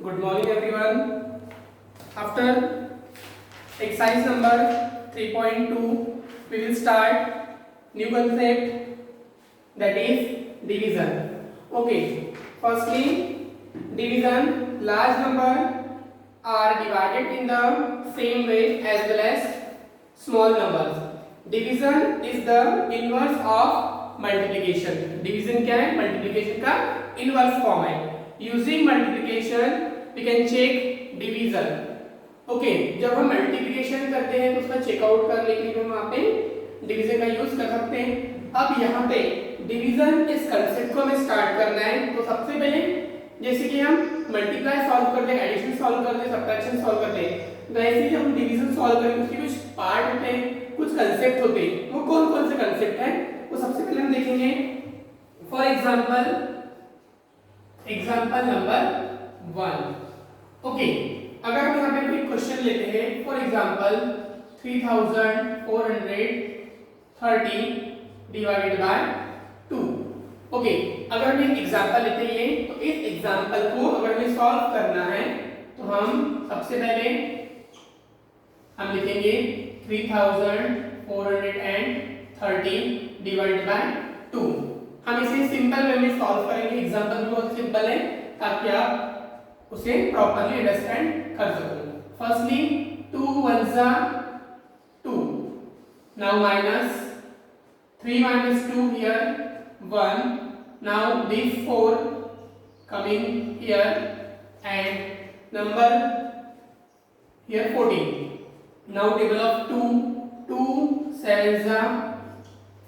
Good morning everyone. After exercise number 3.2, we will start new concept, that is division. Okay, firstly, division, large number are divided in the same way as well as small numbers. Division is the inverse of multiplication. Division क्या है? Multiplication का inverse form है. Using multiplication we can check division. Okay, जब हम multiplication करते हैं तो उसका चेकआउट करने के लिए हम वहाँ पे डिवीजन का यूज कर सकते हैं. अब यहाँ पे डिवीजन इस कंसेप्ट को हमें स्टार्ट करना है. तो सबसे पहले जैसे कि हम मल्टीप्लाई सॉल्व करते हैं, एडिशन सॉल्व करते हैं, सब्ट्रैक्शन सॉल्व करते हैं, तो ऐसे ही हम डिवीजन सॉल्व करेंगे उसके कुछ पार्ट होते हैं, कुछ कंसेप्ट होते हैं. वो कौन कौन से कंसेप्ट हैं वो सबसे पहले हम देखेंगे. For example number 1. ओके, अगर हम यहाँ पे कोई क्वेश्चन लेते हैं, for example 3430 divided by 2. Okay, अगर हम एक एग्जाम्पल लेते हैं तो इस एग्जाम्पल को अगर हमें सॉल्व करना है तो हम सबसे पहले हम लिखेंगे 3430 डिवाइडेड बाय 2. हम इसे सिंपल वे में सॉल्व करेंगे. एग्जाम्पल बहुत सिंपल है ताकि आप उसे प्रॉपर्ली अंडरस्टैंड कर सको. Firstly 2 1 2. Now minus 3 minus 2 here 1. Now this 4 coming here and number here 14. Now table of 2 7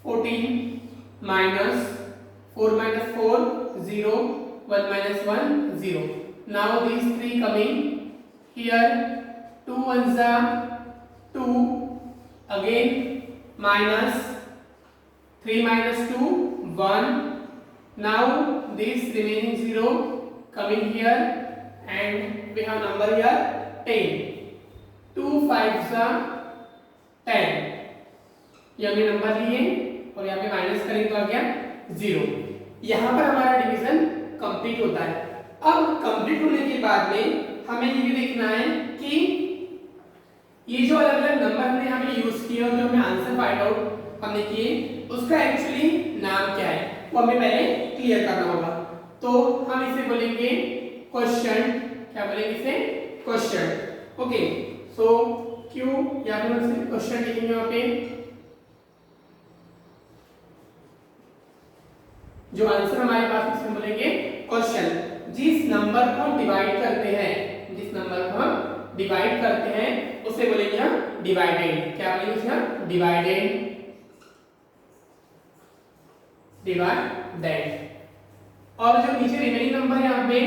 14 minus 4 minus 4 0 1 minus 1 0. Now these 3 coming here 2 1 2 again minus 3 minus 2 1. Now this remaining 0 coming here and we have number here 10. 2 5 10. ये हमने number लिए और यहाँ पे minus करेंगे तो आ गया 0. यहाँ पर हमारा डिवीजन कंप्लीट होता है. अब कंप्लीट होने के बाद में हमें ये भी देखना है कि ये जो अलग अलग नंबर हमने यहाँ पे यूज किए और जो हमें आंसर फाइंड आउट हमने किए उसका एक्चुअली नाम क्या है वो हमें पहले क्लियर करना होगा. तो हम इसे बोलेंगे क्वेश्चन. क्या बोलेंगे इसे? क्वेश्चन. ओके, सो क्यों या फिर हम क्वेश्चन लिखेंगे यहाँ पे. जो आंसर हमारे पास इसमें बोलेंगे क्वेश्चन. जिस नंबर को हम डिवाइड करते हैं उसे बोलेंगे हम डिवाइडेंड. क्या बोलेंगे उसे? डिवाइडेंड. और जो नीचे रिमेनिंग नंबर यहाँ पे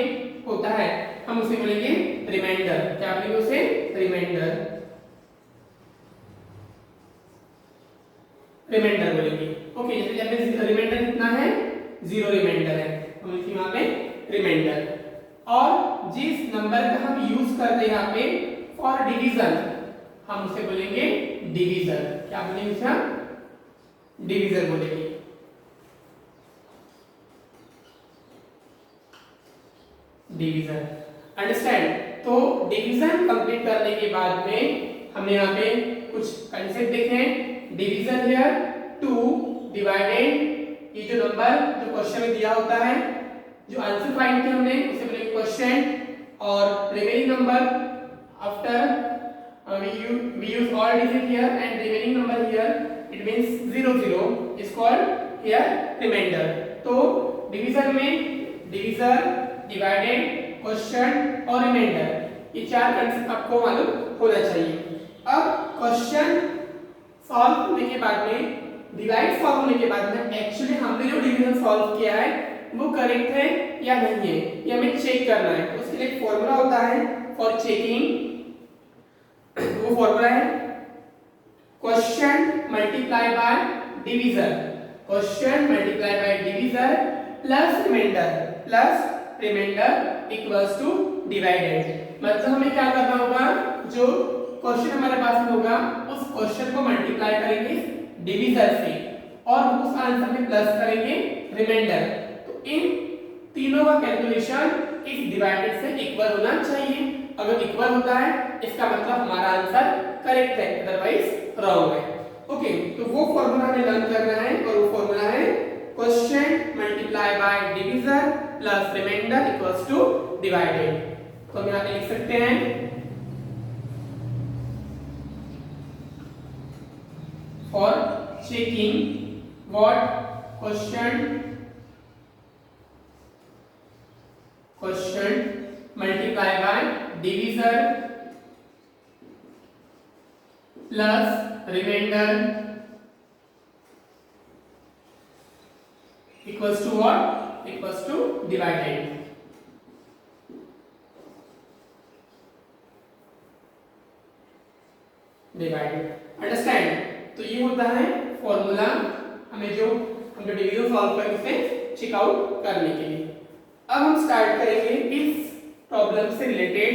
होता है हम उसे बोलेंगे रिमाइंडर. क्या बोलेंगे उसे? रिमाइंडर बोलेंगे. ओके, जैसे यहाँ पे रिमाइंडर कितना है? 0 रिमाइंडर है, हम लिखेंगे वहां पे रिमाइंडर. और जिस नंबर का हम यूज करते हैं यहाँ पे फॉर डिवीजन हम उसे बोलेंगे डिवीजर. क्या बोलेंगे उसे? डिवीजर बोलेंगे. डिवीजन. अंडरस्टैंड. तो डिवीजन कंप्लीट करने के बाद में हमने यहाँ पे कुछ कंसेप्ट देखे हैं. Division here 2 divided. ये जो नंबर जो क्वेश्चन में दिया होता है, जो आंसर फाइंड किया हमने उसे बोलेंगे क्वेश्चन. और remaining number after we use all digit here and remaining number here, it means 0 0 is called here remainder. तो डिवीजन में डिवीजर, डिवाइडेड, क्वेश्चन और रिमाइंडर ये 4 कंसेप्ट आपको मालूम होना चाहिए. अब क्वेश्चन सॉल्व होने के बाद में, डिवाइड सॉल्व होने के बाद में एक्चुअली हमने जो डिवीजन सॉल्व किया है वो करेक्ट है या नहीं है ये हमें चेक करना है. तो उसके लिए एक फॉर्मूला होता है फॉर चेकिंग. वो फॉर्मूला है question multiply by divisor. Question multiply by divisor plus reminder equals to divided. मतलब हमें क्या करना होगा, जो क्वेश्चन हमारे पास में होगा उस क्वेश्चन को मल्टीप्लाई करेंगे डिवीजर से और उस आंसर में प्लस करेंगे रिमाइंडर. तो इन तीनों का कैलकुलेशन इस डिवाइडेड से इक्वल होना चाहिए। अगर इक्वल होता है इसका मतलब हमारा आंसर करेक्ट है, अदरवाइज रॉन्ग है। ओके, तो वो फॉर्मूला हमें लर्न करना है और वो फॉर्मूला है quotient multiply by divisor plus reminder equals to divided. तो हम यहाँ पे लिख सकते हैं for checking what quotient multiply by divisor plus remainder equals to what? Equals to divided. Understand? तो ये होता है फॉर्मूला हमें जो हम जो डिवीजन सॉल्व करके उसे चेक आउट करने के लिए। अब हम स्टार्ट करेंगे इस प्रॉब्लम से related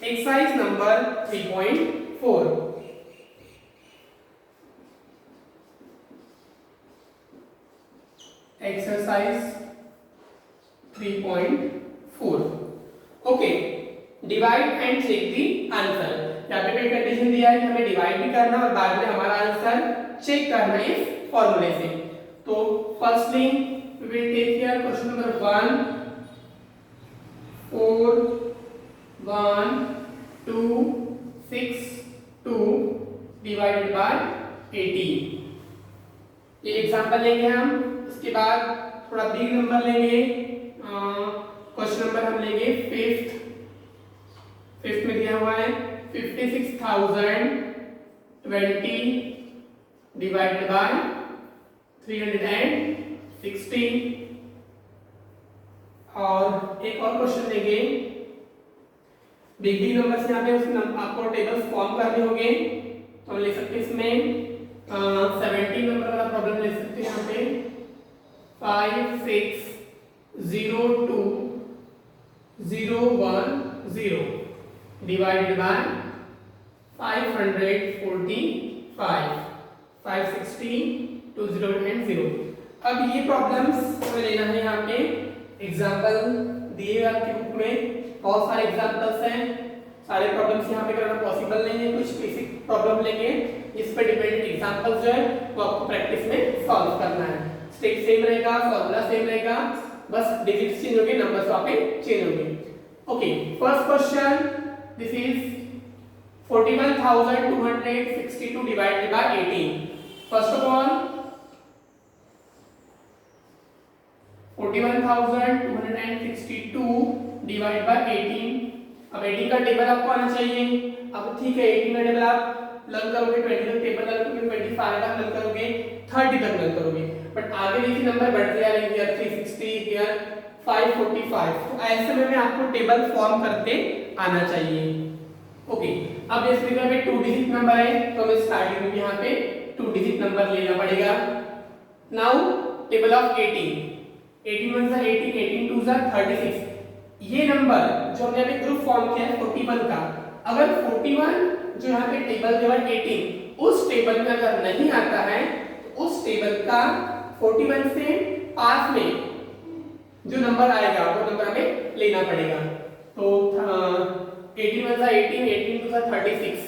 exercise number 3.4। Exercise 3.4। Okay, divide and check the answer. यहाँ पे कोई कंडीशन दिया है कि हमें डिवाइड भी करना और बाद में हमारा आंसर चेक करना है इस फॉर्मूले से। तो firstly we will take here question number 1 4 1 2 6 2 divided by 18। ये एग्जांपल लेंगे हम। इसके बाद थोड़ा बिग नंबर लेंगे। क्वेश्चन नंबर हम लेंगे फिफ्थ में दिया हुआ है 56,020 डिवाइडेड बाय 316। और एक और क्वेश्चन लेंगे बिग नंबर से। यहाँ पे उसमें आपको टेबल्स फॉर्म करने होंगे, तो हम ले सकते हैं इसमें 17 नंबर वाला प्रॉब्लम ले सकते हैं। यहाँ पे 560201 divided by 545 560 200। अब ये प्रॉब्लम्स हमें लेना है। यहाँ पे एग्जांपल दिए हुए आपके बुक में बहुत सारे एग्जांपल्स हैं। सारे प्रॉब्लम्स यहाँ पे करना पॉसिबल नहीं है, कुछ बेसिक प्रॉब्लम लेंगे जिस पर डिपेंडेंट एग्जांपल्स जो है वो आपको प्रैक्टिस में सॉल्व करना है। स्टेप सेम रहेगा, फॉर्मूला सेम रहेगा, बस डिजिट्स चेंज होंगे, नंबर्स वहां पे चेंज होंगे। Okay, first question this is 41,262 divided by 18। First of all 41,262 divided by 18। अब 18 का टेबल आपको आना चाहिए। अब ठीक है, 18 का टेबल आप लर्न करोगे, 20 तक टेबल लर्न करोगे, 25 तक लर्न करोगे, 30 तक लर्न करोगे। बट आगे देखिए नंबर बढ़ते जा रहे हैं, हियर 360, हियर 545। तो ऐसे में आपको टेबल फॉर्म करते आना चाहिए। ओके, अब जैसे देखो पे 2 डिजिट नंबर है, तो हमें स्टार्टिंग में यहाँ पे 2 डिजिट नंबर लेना पड़ेगा। Now table of 18 18 1 18 18 2 36। ये नंबर जो हमने अभी ग्रुप फॉर्म किया है 41 का, अगर 41 जो यहाँ पे टेबल जो है 18 उस टेबल में अगर नहीं आता है तो उस टेबल का 41 से पास में जो नंबर आएगा वो नंबर हमें लेना पड़ेगा। तो 18 1 18 18 2 36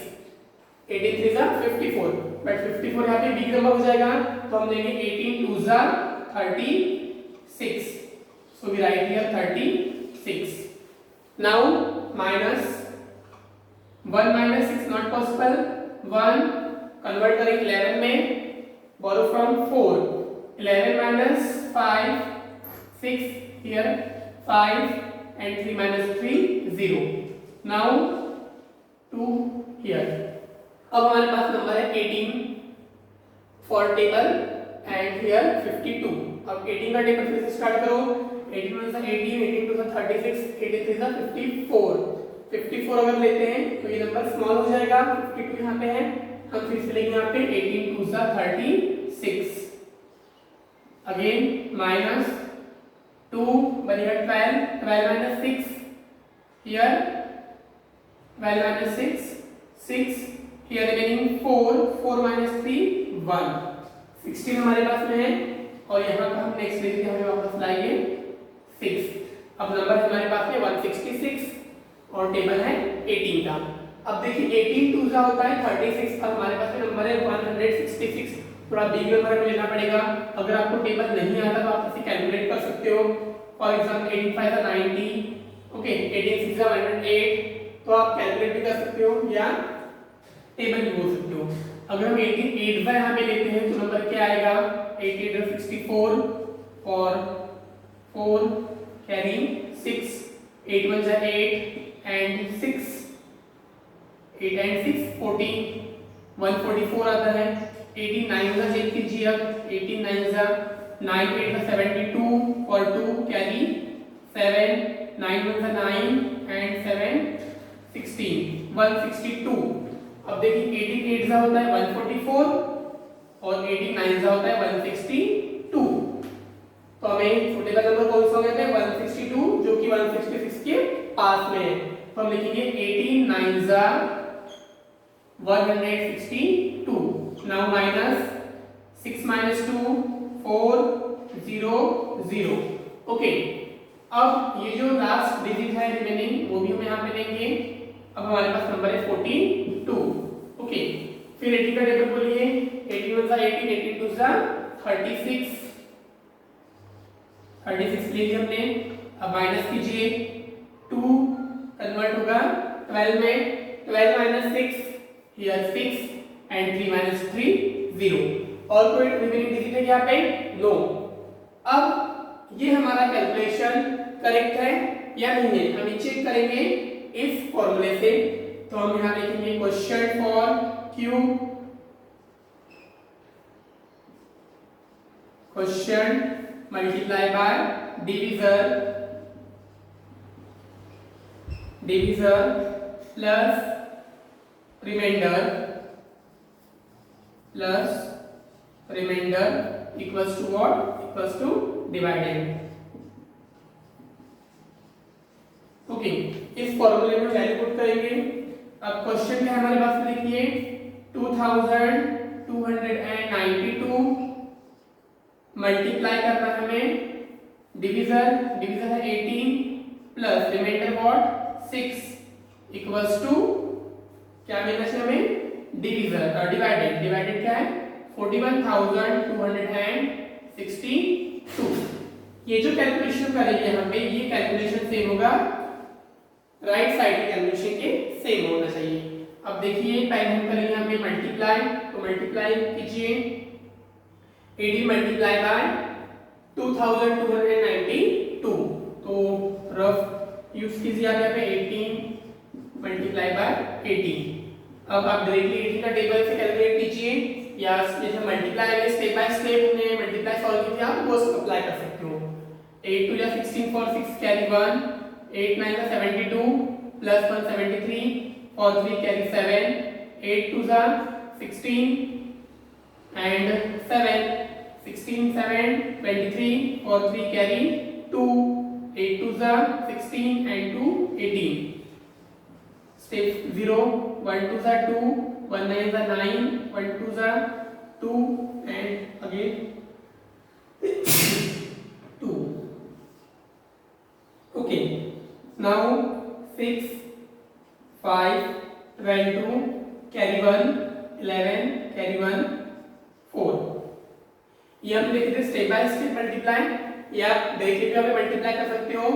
18 3 54। बट 54 यहाँ पे बिग नंबर हो जाएगा, तो हम लेंगे 18 2 36। So we write here 36। Now minus 1 minus 6 not possible। 1 convert करें 11 में, borrow from 4। 11 minus 5 6 here 5 and 3 minus 3 0। now 2 here। अब हमारे पास नंबर है 18 for table and here 52। अब 18 का टेबल फिर से स्टार्ट करो। 18 1 18 18 2 36 18 3 54। 54 अगर लेते हैं तो ये नंबर स्मॉल हो जाएगा। 52 यहाँ पे है, हम फिर से लेंगे यहाँ पे 18 2 36। अगेन माइनस 2 बनेगा 12 12 minus 6 here 12 minus 6 6 here remaining 4 4 minus 3 1 16 हमारे पास में है। और यहाँ पर हम नेक्स्ट लेंगे, हमें वापस लाएंगे 6। अब नंबर हमारे पास में 166 और टेबल है 18 का। अब देखिए 18 टू जा होता है 36, अब हमारे पास में नंबर है 166, थोड़ा बिग नंबर हमें लेना पड़ेगा। अगर आपको टेबल नहीं आता तो आप इसे कैलकुलेट कर सकते हो। फॉर एग्जांपल 18 5 जा 90, ओके 18 6 जा 108, तो आप कैलकुलेट भी कर सकते हो या टेबल भी बोल सकते हो। अगर हम 18 8 जा यहाँ पे लेते हैं तो नंबर क्या आएगा, 8 8 जा 64 और 4 कैरी 6, 8 1 जा 8 एंड 6, 8 एंड 6 14, 144 आता है। 18 9 जा चेक कीजिए, अब 18 9 जा 9 8 जा 72 और 2 कैरी 7, 9 1 जा 9 एंड 7 16, 162। अब देखिए 18 8 जा होता है 144 और 18 9 जा होता है 162, तो हमें छोटे का नंबर कौन सा हो गया था 162 जो कि 166 के पास में है, तो हम लिखेंगे 18 9 जा 162, नाउ माइनस 6 minus 2 4 0 0, ओके। अब ये जो लास्ट डिजिट है रिमेनिंग वो भी हम यहाँ पे लेंगे। अब हमारे पास नंबर है 42, ओके। फिर 80 का टेबल बोलिए, 81 जा 18, 82 जा 36, 36 लीजिए हमने। अब माइनस कीजिए, 2 कन्वर्ट होगा 12 में, 12 minus 6 हियर 6 एंड 3 minus 3 0। और कोई रिमेनिंग डिजिट है यहाँ पे, नो। अब ये हमारा कैलकुलेशन करेक्ट है या नहीं है हम चेक करेंगे इस फॉर्मूले से। तो हम यहाँ लिखेंगे question for Q, question multiply by divisor, divisor plus remainder, plus reminder equals to what, equals to divided, okay. इस फॉर्मूले में वैल्यू पुट करेंगे। अब क्वेश्चन में हमारे पास देखिए 2292 मल्टीप्लाई करना है हमें, डिवीजर, डिवीजर है 18 plus remainder what 6 equals to क्या मिलना चाहिए हमें, डिवीजर डिवाइडेड, डिवाइडेड क्या है 41,262। ये जो कैलकुलेशन करेंगे यहाँ पे ये कैलकुलेशन सेम होगा राइट साइड के कैलकुलेशन के सेम होना चाहिए। अब देखिए पहले हम करेंगे यहाँ पे मल्टीप्लाई, तो मल्टीप्लाई कीजिए 18 मल्टीप्लाई बाय 2292, तो रफ यूज कीजिए आप यहाँ पे 18 मल्टीप्लाई बाय 18। अब आप डायरेक्टली 18 का टेबल से कैलकुलेट कीजिए या जैसे मल्टीप्लाई में स्टेप बाय स्टेप में मल्टीप्लाई सॉल्व कीजिए आप वो सब अप्लाई कर सकते हो। 8 2 जा 16 4 6 कैरी 1, 8 9 जा 72 प्लस 1 73 और 3 कैरी 7, 8 2 जा 16 एंड 7 16 7 23 और 3 कैरी 2, 8 2 जा 16 एंड 2 18। स्टेप 0 1 2 जा 2, 1 9 जा 9, 1 2 जा 2 and again 2, okay. Now 6 5 12 carry 1 11 carry 1 4। ये हम लिख देते स्टेप बाय स्टेप मल्टीप्लाई, या डायरेक्टली भी आप मल्टीप्लाई कर सकते हो।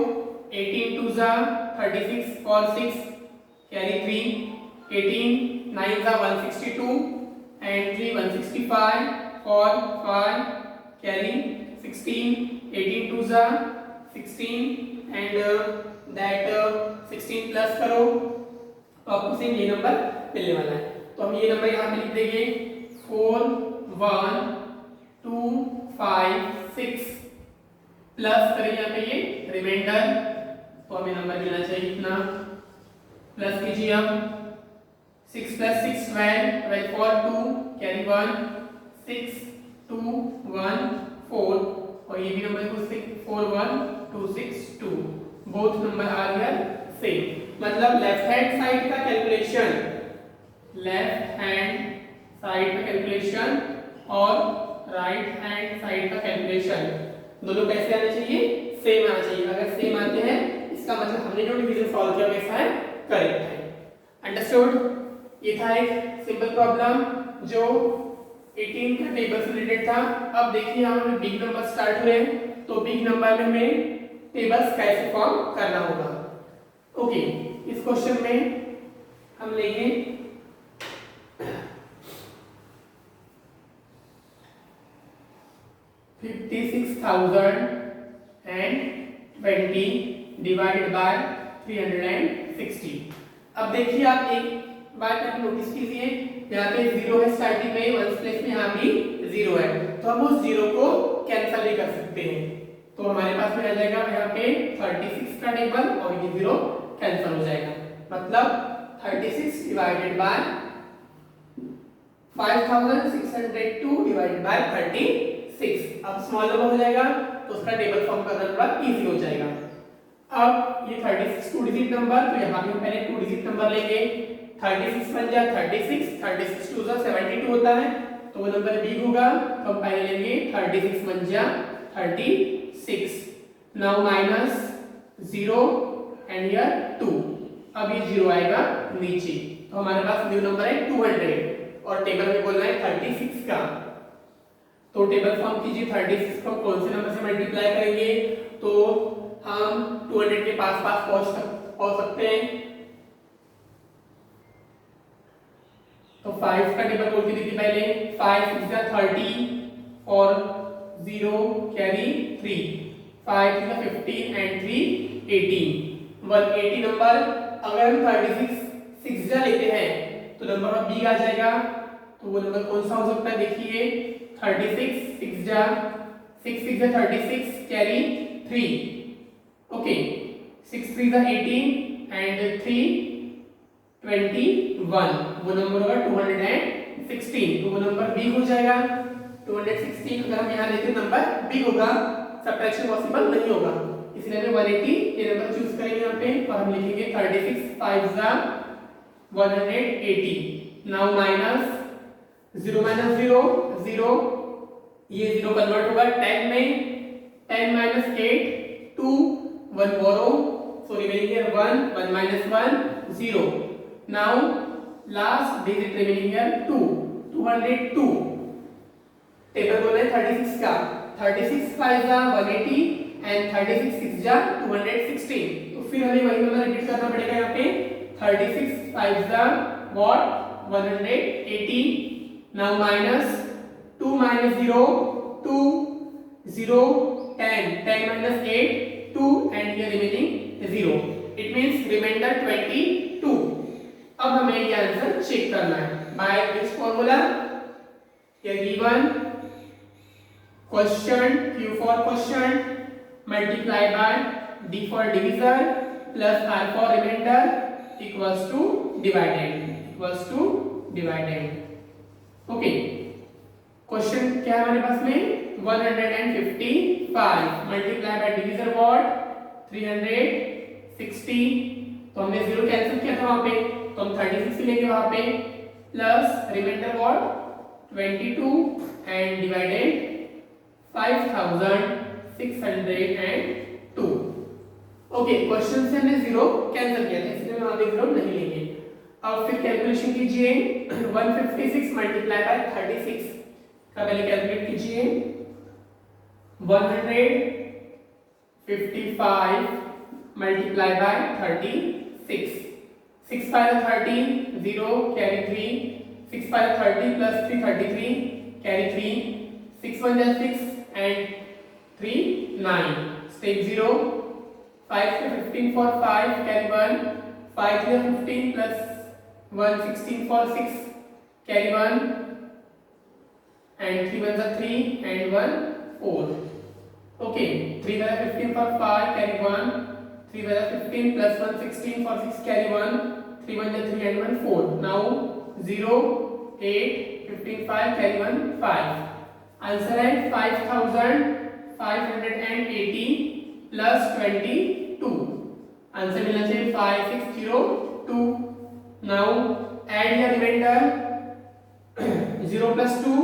18 2 जा 36 और 6 कैरी 3, 18 9 जा 162 एंड 3 165 और 5 कैरी 16, 18 2 जा 16 एंड दैट 16 प्लस करो तो आपको सेम ये नंबर मिलने वाला है। तो हम ये नंबर यहाँ पे लिख देंगे 4 1 2 5 6 प्लस करेंगे यहाँ पे ये रिमाइंडर, तो हमें नंबर मिलना चाहिए कितना, प्लस कीजिए अब 6 प्लस 6 12 12 4 2 कैरी 1 6 2 1 4 और ये भी नंबर को 6 4 1 2 6 2, both number are here same. मतलब लेफ्ट हैंड साइड का कैलकुलेशन, लेफ्ट हैंड साइड का कैलकुलेशन और राइट हैंड साइड का कैलकुलेशन दोनों कैसे आने चाहिए, सेम आना चाहिए। अगर सेम आते हैं इसका मतलब हमने जो डिवीजन सॉल्व किया वैसा है, करेक्ट है। अंडरस्टूड? ये था एक सिंपल प्रॉब्लम जो 18 का टेबल से रिलेटेड था। अब देखिए हमें बिग नंबर स्टार्ट हुए हैं, तो बिग नंबर में हमें टेबल्स कैसे फॉर्म करना होगा। ओके, इस क्वेश्चन में हम लेंगे 56,020 डिवाइडेड बाय 360। अब देखिए आप एक बात आप नोटिस कीजिए, यहाँ पे जीरो है स्टार्टिंग में, वंस प्लेस में यहाँ भी जीरो है, तो हम उस जीरो को कैंसिल भी कर सकते हैं। तो हमारे पास में आ जाएगा यहाँ पे 36 का टेबल और ये जीरो कैंसिल हो जाएगा, मतलब 36 डिवाइडेड बाय 5602 डिवाइडेड बाय 36। अब स्मॉल नंबर हो जाएगा तो उसका टेबल फॉर्म करना थोड़ा इजी हो जाएगा। अब ये 36 टू डिजिट नंबर, तो यहाँ भी हम पहले टू डिजिट नंबर लेंगे। 36 बन जाए 36, 36 टू 72 होता है, तो वो नंबर बिग होगा, तो हम पहले लेंगे 36 बन जाए 36। Now minus 0 and here 2। अब ये 0 आएगा नीचे, तो हमारे पास न्यू नंबर है 200 और टेबल में बोलना है 36 का। तो टेबल फॉर्म कीजिए, 36 को कौन से नंबर से मल्टीप्लाई करेंगे, तो हम 200 के पास पास पहुंच सकते हैं। तो 5 का टेबल बोल के देखिए पहले, 5 6 30 और 0 कैरी 3, 5 6 15 एंड 3 18, 180 नंबर। अगर हम 36 6 लेते हैं तो नंबर ऑफ बिग आ जाएगा, तो वो नंबर कौन सा हो सकता है देखिए, 36 6 6 36 कैरी 3, ओके 6 3 18 एंड 3 21, वो नंबर होगा 216, तो वो नंबर बिग हो जाएगा 216। अगर हम यहाँ लेते नंबर बिग होगा, सब्ट्रैक्शन पॉसिबल नहीं होगा, इसलिए हमें 180 ये नंबर चूज करेंगे यहाँ पे, और हम लिखेंगे 36 5 180। नाउ माइनस 0 माइनस 0 0, ये 0 कन्वर्ट होगा 10 में, 10 minus 8 2, 1 borrow, so remaining here 1 1 minus 1 0. Now last digit remaining here 2, 202। Table बोला है 36 का, 36 5 180 एंड 36 6 216, तो फिर हमें वही नंबर रिपीट करना पड़ेगा यहाँ पे, 36 5 what 180। Now minus 2 minus 0 2 0 10 10 minus 8 2 and here remaining 0, it means remainder 22। अब हमें ये आंसर चेक करना है बाय दिस फॉर्मूला, ये given question Q for question multiply by D for divisor plus R for remainder equals to divided okay. Question क्या है हमारे पास में, 155 मल्टीप्लाई बाय डिवीजर व्हाट 360, तो हमने 0 कैंसिल किया था वहां पे, तो हम 36 लेंगे वहां पे, plus remainder what 22 and divided 5602। Okay, question से हमने 0 कैंसिल किया था, इसलिए हम वहां पे 0 नहीं लेंगे। अब फिर कैलकुलेशन कीजिए, 156 मल्टीप्लाई बाय 36 का पहले कैलकुलेट कीजिए, 155 multiply by 36, 6 5 30 0 carry 3, 6 5 30 plus 3 33 carry 3, 6 1 6 and 3 9, step 0, 5 15 for 5 carry 1, 5 3 15 plus 1 16 for 6 carry 1 and 3 1 3 and 1 4, okay 3 15 for 5 carry 1, 3 15 plus 1 16 for 6 carry 1, 3 1 3 and 1 4, now 0 8 15 5 carry 1 5, answer है 5580 plus 22, आंसर मिलना चाहिए 5602। नाउ ऐड या reminder 0 plus 2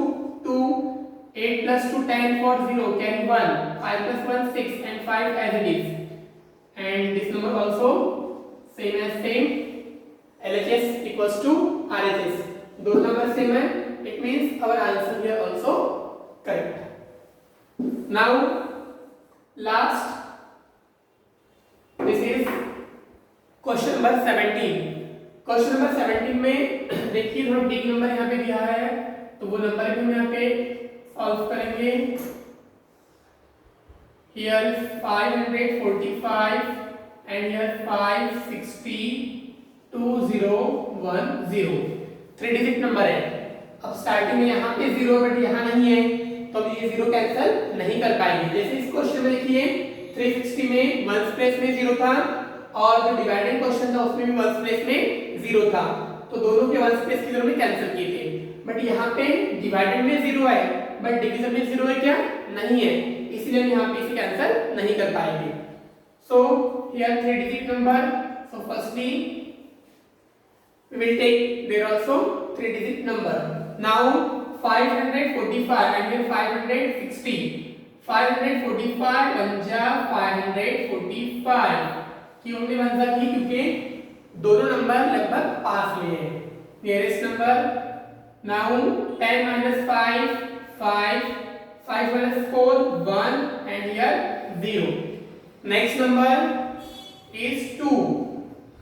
2 8 plus 2 10 for 0 carry 1, 5 plus 1 6 and 5 as it is, and this number also same as same, LHS equals to RHS, those numbers same है, it means our answer here also correct. Now last, this is question number 17. Question number 17 में देखिए थोड़ा big number यहाँ पे दिया है, तो वो नंबर भी हम यहाँ पे सॉल्व करेंगे. Here 545 and here 5602010, 3 digit number है. अब स्टार्टिंग में यहाँ पे 0 बट यहाँ नहीं है, तो हम ये 0 कैंसिल नहीं कर पाएंगे. जैसे इस क्वेश्चन में देखिए 360 में 1s प्लेस में 0 था और जो डिवाइडेड क्वेश्चन था उसमें भी 1s प्लेस में 0 था, तो दोनों के 1s प्लेस की जगह में कैंसिल किए थे. बट यहाँ पे डिवाइडेड में 0 है बट डिवीजन में 0 है क्या? नहीं है, इसलिए हम यहाँ पे इसे कैंसिल नहीं कर पाएंगे. So here 3 digit number, so firstly we will take there also 3 digit number. Now 545 and here 560. 545 1 545 क्यों नहीं बन सकती? क्योंकि दोनों नंबर लगभग पास में है. Nearest number. Now 10 minus 5 5 5 minus 4 1 and here 0. Next number is 2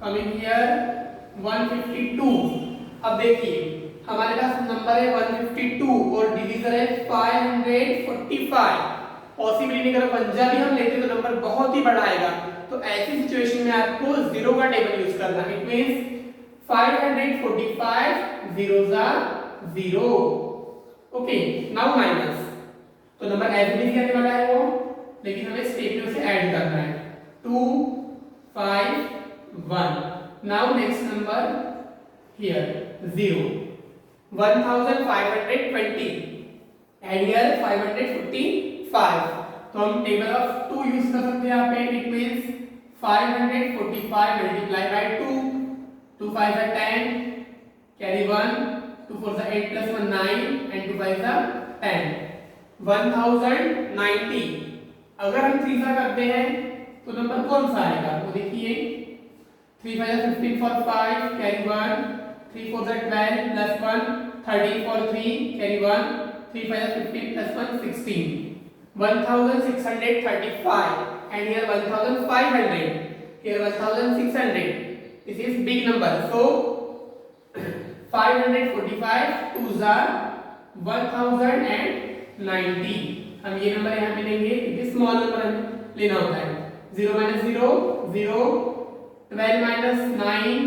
coming here 152. अब देखिए हमारे पास नंबर है 152 और डिवीजर है 545. पॉसिबिलिटी अगर पंजा भी हम लेते तो नंबर बहुत ही बड़ा आएगा, तो ऐसी सिचुएशन में आपको 0 का टेबल यूज करना है. It means 545 zeros are 0. Okay, now minus, तो नंबर एज इट इज आने वाला है वो, लेकिन हमें स्टेप में उसे ऐड करना है. 2 5 1. Now next number here 0. 1520 and here 555. तो हम टेबल ऑफ 2 यूज कर सकते हैं यहाँ पे. It means 545 multiply by 2. 2 5 are 10 carry 1, 2 4 are 8 plus 1 9 and 2 5 are 10. 1090. अगर हम 3 सा करते हैं तो नंबर कौन सा आएगा? वो देखिए 3 5 are 15 for 5 carry 1, 3 4 are 12 plus 1 13 for 3 carry 1, 3 5 are 15 plus 1 16. 1635 and here 1500, here 1600. This is big number, so 545 2s are 1090. हम ये नंबर यहाँ पे लेंगे क्योंकि स्मॉल नंबर लेना होता है. 0 minus 0 0, 12 minus 9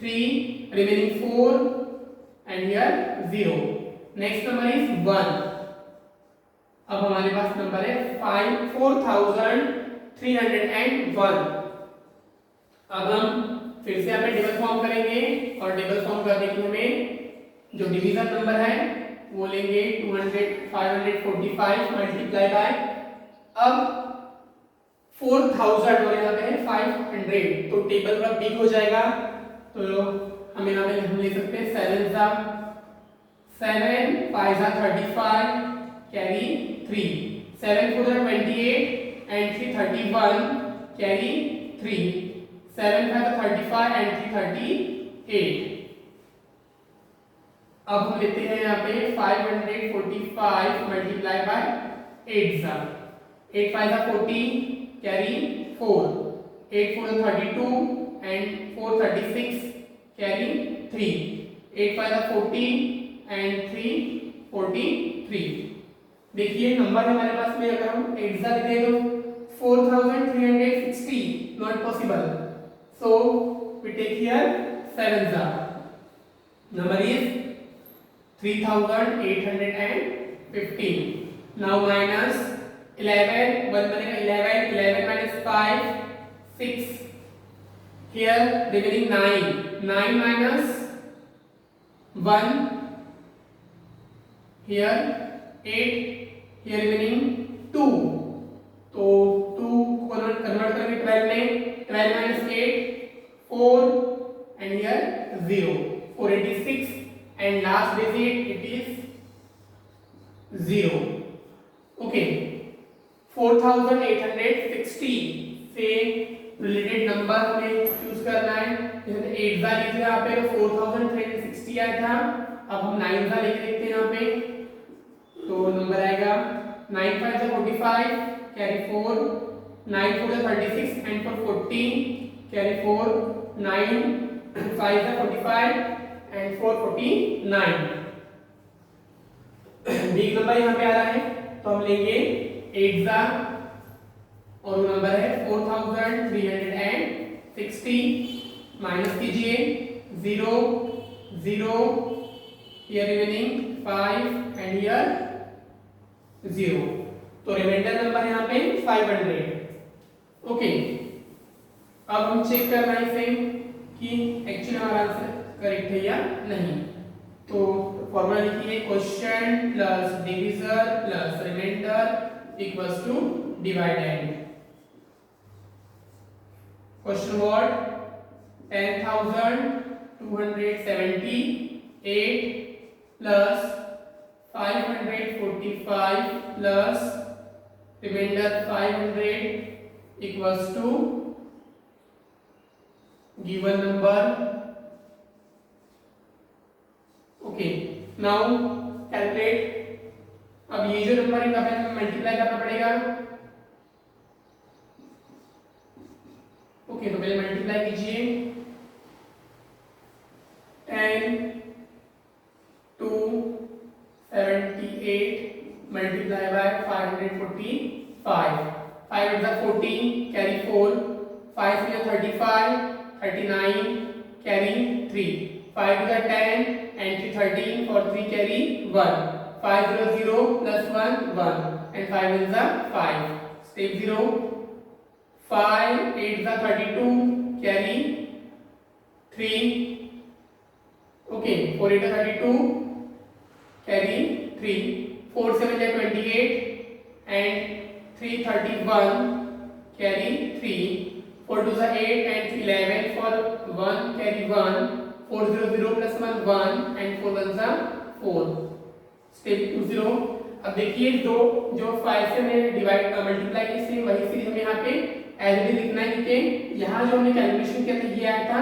3, remaining 4 and here 0. Next number is 1. अब हमारे पास नंबर है 4301. अब हम फिर से यहाँ पे टेबल फॉर्म करेंगे और टेबल फॉर्म करने के लिए हमें जो डिवीजन नंबर है वो लेंगे 545 मल्टीप्लाई बाय, अब 4000 और यहाँ पे है 500, तो टेबल थोड़ा बिग हो जाएगा, तो हम यहाँ पे हम ले सकते हैं 7 5 35 कैरी 3, 7 4 28 and 3 31 कैरी 3, 7 5 35 and 3 38. अब हम लेते हैं यहाँ पे 545 मल्टीप्लाई बाय 8 सा, 8 5 40 कैरी 4, 8 4 32 and 4 36 कैरी 3, 8 5 40 and 3 43. देखिए नंबर हमारे पास में अगर हम 8 सा लिखें तो 4360 not possible, so we take here 7 सा, नंबर इज 3815. नाउ माइनस 11, 1 बनेगा 11 minus 5 6, here remaining 9 minus 1 here 8, here remaining 2, तो 2 कन्वर्ट करेंगे 12 में, 12 minus 8 4 and here 0, 486 and last digit it is 0. Okay 4860 से रिलेटेड नंबर हमें चूज करना है। जैसे 8 सा लिखे यहाँ पे तो 4360 आया था। अब हम 9 सा लिख देखते हैं यहाँ पे तो नंबर आएगा 9 5 सा 45 कैरी 4 9 4 सा 36 एंड फॉर 14 कैरी 4 9 5 सा 45 एंड 4 49। बिग नंबर यहाँ पे आ रहा है तो हम लेंगे 8 सा और वो नंबर है 4360 माइनस कीजिए 0 0 here remaining 5 and here 0 तो रिमाइंडर नंबर यहाँ पे 500। ओके अब हम चेक कर रहे हैं इसे कि एक्चुअली हमारा आंसर करेक्ट है या नहीं। तो फॉर्मूला लिखिए question plus divisor plus reminder equals to divided. Question what 10,278 plus 545 plus remainder 500 equals to given number। okay now calculate। अब ये जो नंबर है कहाँ पे हमें मल्टीप्लाई करना पड़ेगा। ओके तो पहले मल्टीप्लाई कीजिए 10 278 multiplied by 545 5 is 14 carry 4 5 is 35 39 carry 3 5 is 10 and 13 for 3 carry 1 5 0 0 plus 1 1 and 5 is 5 step 0 5 8 is 32 carry 3 okay 4 8 is 32 carry 3 4 7 is 28 and 3 31 carry 3 4 2 is 8 and 11 for 1 carry 1 4 0 0 plus 1 1 and 4 1 is 4 step 2 0। अब देखिए दो जो 5 से मैंने divide multiply की same वही series हमें यहाँ पे एज इट इज लिखना है क्योंकि यहाँ जो हमने कैलकुलेशन किया था ये आया था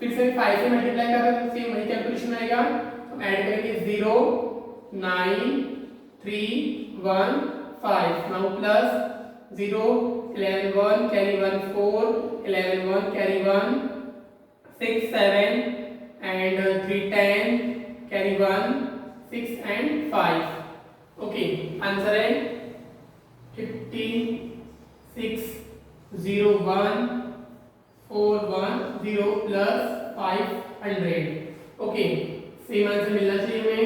फिर से 5 से मल्टीप्लाई कर रहे हैं तो सेम वही कैलकुलेशन आएगा। तो ऐड करेंगे 0 9 3 1 5 now plus 0 11 1 carry 1 4 11 1 carry 1 6 7 and 3 10 carry 1 6 and 5 okay answer है 5601 410 plus 500 ओके सेम आंसर मिलना चाहिए हमें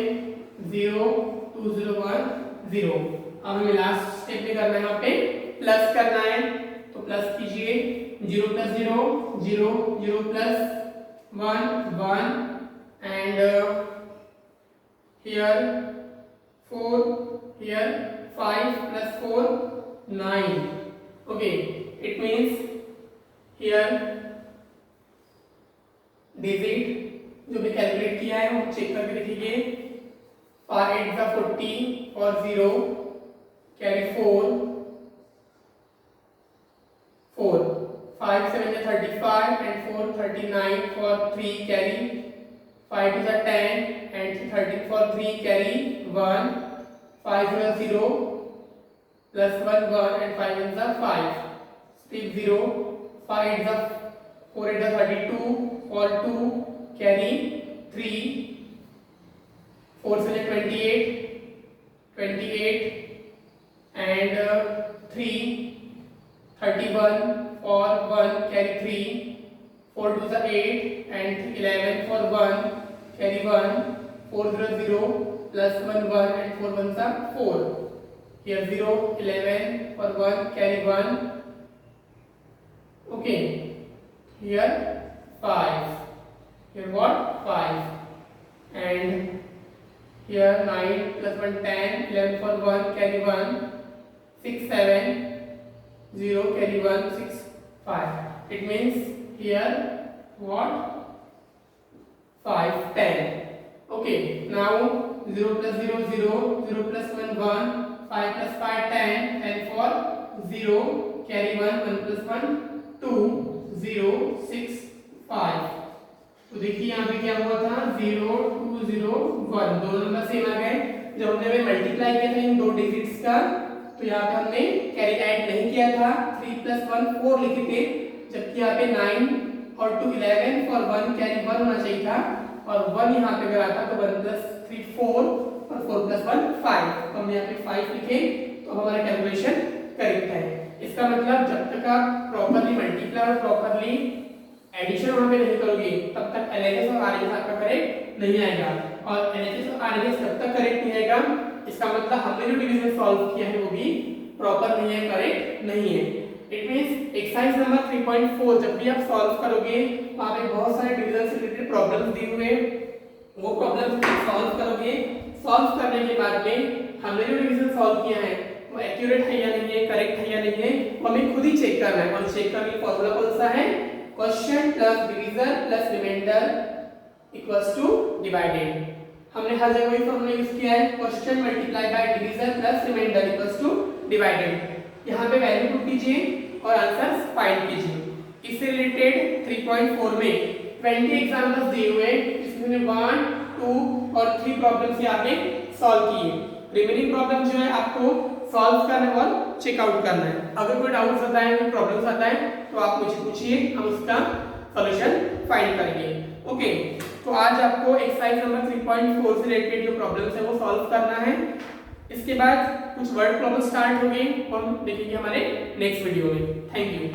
02010। अब हमें लास्ट स्टेप में करना है यहाँ पे प्लस करना है तो प्लस कीजिए 0 plus 0 0 0 plus 1 1 and here 4 here 5 plus 4 9 okay it means here digit जो भी कैलकुलेट किया है वो चेक करके देखिए 5 8 का 40 और 0 carry 4 4 5 7 is 35 and 4 39 for 3 carry 5 is 10 and 13 for 3 carry 1 5 is 0 plus 1 1 and 5 is 5 step 0 5 is 4 is 32 for 2 carry 3 4 7 28 28 and 3 31 for 1 carry 3 4 2 is 8 and 11 for 1 carry 1 4 0 0 plus 1 1 and 4 1 is 4 here 0 11 for 1 carry 1 okay here 5 here what 5 and here 9 plus 1 10 11 for 1 carry 1 6 7 0 carry 1 6 5 it means here what 5 10 okay now 0 plus 0 0 0 plus 1 1 5 plus 5 10, 10 for 0, carry 1, 1 plus 1 2, 0 6 5। तो देखिए यहाँ पे क्या हुआ था 0 2 0 1, दो number same आ गए। जब हमने मल्टीप्लाई किया था इन दो डिजिट्स का तो यहाँ पे हमने कैरी ऐड नहीं किया था, 3 plus 1 4 लिखे थे, जबकि यहाँ पे 9 और 2 11 फॉर 1 कैरी 1 होना चाहिए था और 1 यहाँ पे अगर आता तो 1 plus 3 4 और 4 plus 1 5, तो हमने यहाँ पे 5 लिखे तो हमारा कैलकुलेशन करेक्ट है। इसका मतलब जब तक आप प्रॉपर्ली मल्टीप्लाई और प्रॉपर्ली एडिशन वहां पे नहीं करोगे तब तक एलएचएस और आरएचएस आपका करेक्ट नहीं आएगा, और एलएचएस और आरएचएस तब तक करेक्ट नहीं आएगा इसका मतलब हमने जो डिवीजन सॉल्व किया है वो भी प्रॉपर नहीं है, करेक्ट नहीं है। इट मींस एक्सरसाइज नंबर 3.4 जब भी आप सॉल्व करोगे वहां पे बहुत सारे डिवीजन से रिलेटेड प्रॉब्लम्स दिए हुए, वो प्रॉब्लम्स सॉल्व करोगे। सॉल्व करने के बाद में हमने जो डिवीजन सॉल्व किया है वो एक्यूरेट है या नहीं है, करेक्ट है या नहीं है, वो हमें खुद ही चेक करना है। और चेक करने का फार्मूला कौन सा है, question plus division plus reminder equals to divided. हमने हर जगह वही फार्मूला यूज किया है, question multiply by division plus reminder equals to divided. यहाँ पे वैल्यू पुट कीजिए और आंसर फाइंड कीजिए। इससे रिलेटेड 3.4 में 20 एग्जांपल्स दिए हुए जिसमें 1 2 और 3 प्रॉब्लम्स यहाँ पे सॉल्व किए। रिमेनिंग प्रॉब्लम जो है आपको सॉल्व करना है और चेक आउट करना है। अगर कोई डाउट्स आता है, कोई प्रॉब्लम्स आता है तो आप मुझे पूछिए, हम उसका सॉल्यूशन फाइंड करेंगे। ओके, तो आज आपको एक्सरसाइज नंबर 3.4 से रिलेटेड जो प्रॉब्लम्स है वो सॉल्व करना है। इसके बाद कुछ वर्ड प्रॉब्लम स्टार्ट होंगे और हम देखेंगे हमारे नेक्स्ट वीडियो में। Thank you.